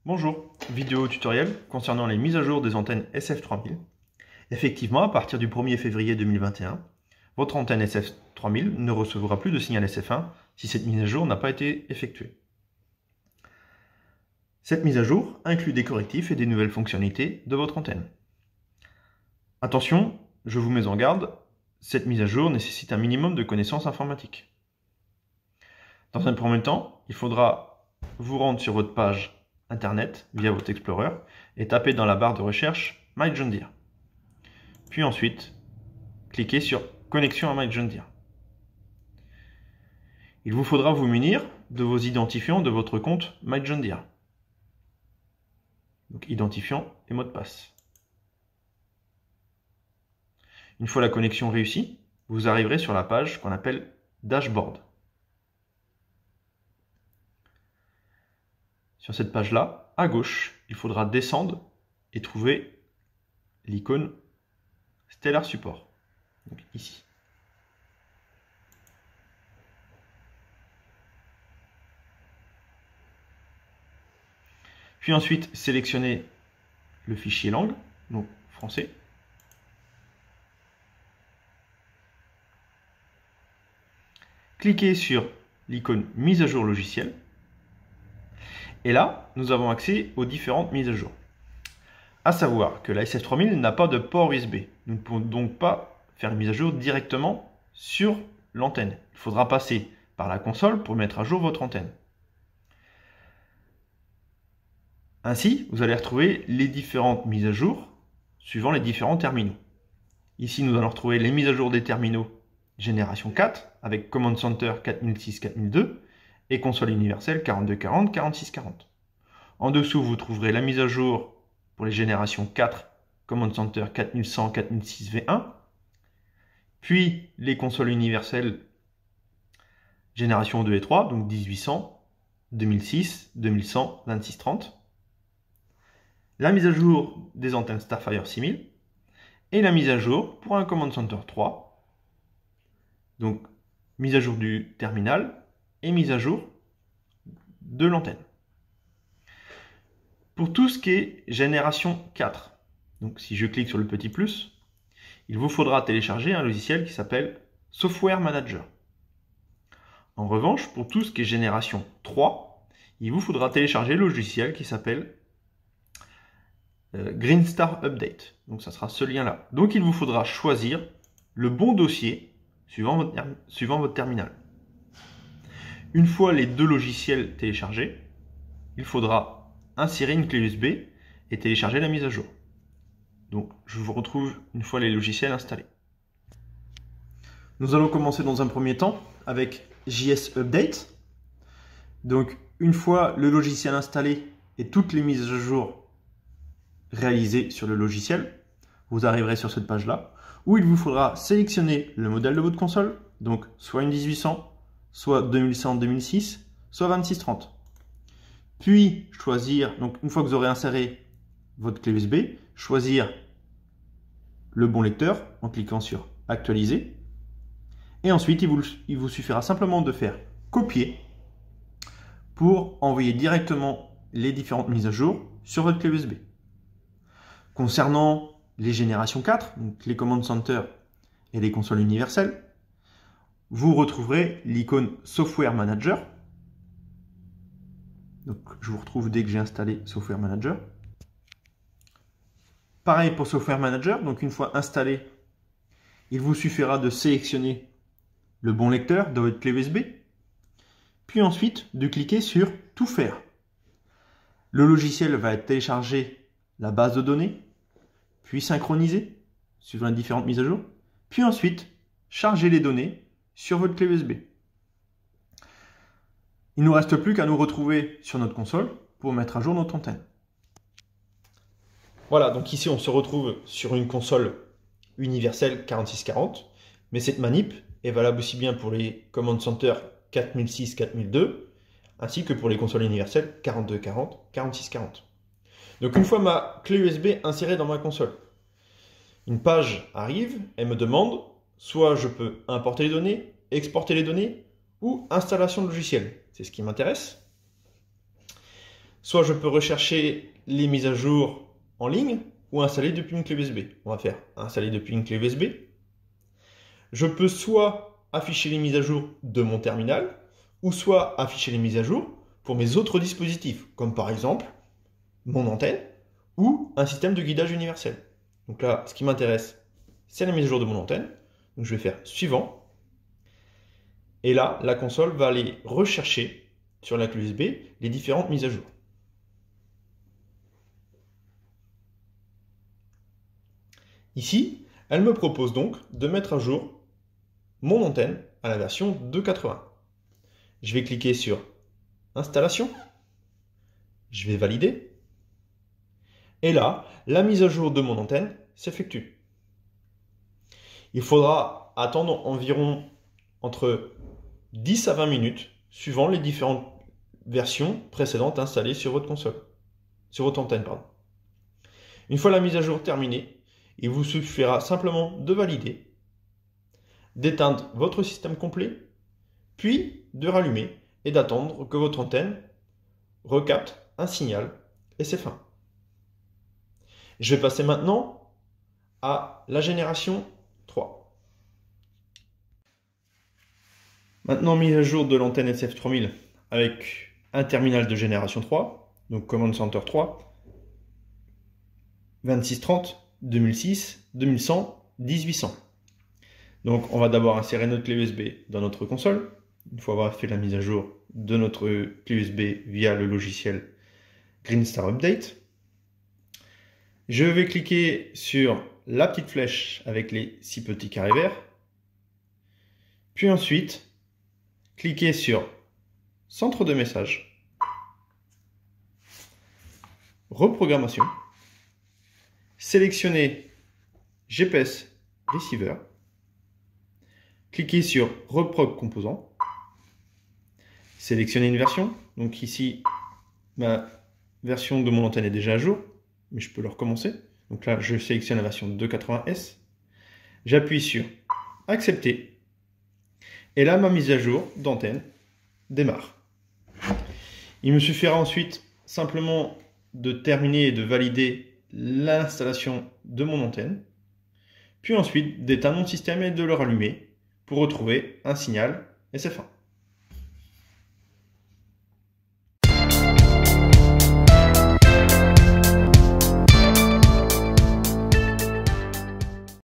Bonjour, vidéo tutoriel concernant les mises à jour des antennes SF3000. Effectivement, à partir du 1er février 2021, votre antenne SF3000 ne recevra plus de signal SF1 si cette mise à jour n'a pas été effectuée. Cette mise à jour inclut des correctifs et des nouvelles fonctionnalités de votre antenne. Attention, je vous mets en garde, cette mise à jour nécessite un minimum de connaissances informatiques. Dans un premier temps, il faudra vous rendre sur votre page Internet via votre Explorer et taper dans la barre de recherche My John Deere. Puis ensuite, cliquez sur Connexion à My John Deere. Il vous faudra vous munir de vos identifiants de votre compte My John Deere. Donc identifiant et mot de passe. Une fois la connexion réussie, vous arriverez sur la page qu'on appelle Dashboard. Sur cette page-là, à gauche, il faudra descendre et trouver l'icône Stellar Support, donc ici. Puis ensuite, sélectionnez le fichier langue, donc français. Cliquez sur l'icône mise à jour logiciel. Et là, nous avons accès aux différentes mises à jour. À savoir que la SF3000 n'a pas de port USB. Nous ne pouvons donc pas faire une mise à jour directement sur l'antenne. Il faudra passer par la console pour mettre à jour votre antenne. Ainsi, vous allez retrouver les différentes mises à jour suivant les différents terminaux. Ici, nous allons retrouver les mises à jour des terminaux génération 4 avec Command Center 4006-4002 et console universelle 4240-4640. En dessous, vous trouverez la mise à jour pour les générations 4, Command Center 4100-4006V1, puis les consoles universelles génération 2 et 3, donc 1800, 2006, 2100, 2630, la mise à jour des antennes Starfire 6000, et la mise à jour pour un Command Center 3, donc mise à jour du terminal, et mise à jour de l'antenne. Pour tout ce qui est génération 4, donc si je clique sur le petit plus, il vous faudra télécharger un logiciel qui s'appelle Software Manager. En revanche, pour tout ce qui est génération 3, il vous faudra télécharger le logiciel qui s'appelle Green Star Update. Donc ça sera ce lien-là. Donc il vous faudra choisir le bon dossier suivant votre terminal. Une fois les deux logiciels téléchargés, il faudra insérer une clé USB et télécharger la mise à jour. Donc, je vous retrouve une fois les logiciels installés. Nous allons commencer dans un premier temps avec JS Update. Donc, une fois le logiciel installé et toutes les mises à jour réalisées sur le logiciel, vous arriverez sur cette page-là où il vous faudra sélectionner le modèle de votre console, donc soit une 1800, soit 2100-2006, soit 2630. Puis choisir, donc une fois que vous aurez inséré votre clé USB, choisir le bon lecteur en cliquant sur Actualiser. Et ensuite, il vous suffira simplement de faire copier pour envoyer directement les différentes mises à jour sur votre clé USB. Concernant les générations 4, donc les Command Center et les consoles universelles, vous retrouverez l'icône Software Manager. Donc, je vous retrouve dès que j'ai installé Software Manager. Pareil pour Software Manager. Donc, une fois installé, il vous suffira de sélectionner le bon lecteur de votre clé USB. Puis ensuite, de cliquer sur Tout faire. Le logiciel va télécharger la base de données, puis synchroniser suivant les différentes mises à jour. Puis ensuite, charger les données sur votre clé USB. Il ne nous reste plus qu'à nous retrouver sur notre console pour mettre à jour notre antenne. Voilà, donc ici on se retrouve sur une console universelle 4640, mais cette manip est valable aussi bien pour les Command Center 4006-4002, ainsi que pour les consoles universelles 4240, 4640. Donc une fois ma clé USB insérée dans ma console, une page arrive, elle me demande soit je peux importer les données, exporter les données, ou installation de logiciel. C'est ce qui m'intéresse. Soit je peux rechercher les mises à jour en ligne ou installer depuis une clé USB. On va faire installer depuis une clé USB. Je peux soit afficher les mises à jour de mon terminal ou soit afficher les mises à jour pour mes autres dispositifs, comme par exemple mon antenne ou un système de guidage universel. Donc là, ce qui m'intéresse, c'est la mise à jour de mon antenne. Donc je vais faire suivant. Et là, la console va aller rechercher sur la clé USB les différentes mises à jour. Ici, elle me propose donc de mettre à jour mon antenne à la version 2.80. Je vais cliquer sur Installation. Je vais valider. Et là, la mise à jour de mon antenne s'effectue. Il faudra attendre environ entre 10 à 20 minutes, suivant les différentes versions précédentes installées sur votre console, sur votre antenne, pardon. Une fois la mise à jour terminée, il vous suffira simplement de valider, d'éteindre votre système complet, puis de rallumer et d'attendre que votre antenne recapte un signal et c'est fin. Je vais passer maintenant à la génération 3. Maintenant mise à jour de l'antenne SF3000 avec un terminal de génération 3, donc Command Center 3, 2630, 2006, 2100, 1800. Donc on va d'abord insérer notre clé USB dans notre console, une fois avoir fait la mise à jour de notre clé USB via le logiciel Greenstar Update. Je vais cliquer sur la petite flèche avec les 6 petits carrés verts, puis ensuite cliquer sur Centre de messages, Reprogrammation, sélectionner GPS Receiver, cliquez sur Reprog composant, sélectionner une version. Donc ici, ma version de mon antenne est déjà à jour, mais je peux le recommencer. Donc là, je sélectionne la version 2.80S. J'appuie sur Accepter. Et là, ma mise à jour d'antenne démarre. Il me suffira ensuite simplement de terminer et de valider l'installation de mon antenne, puis ensuite d'éteindre mon système et de le rallumer pour retrouver un signal et c'est fin.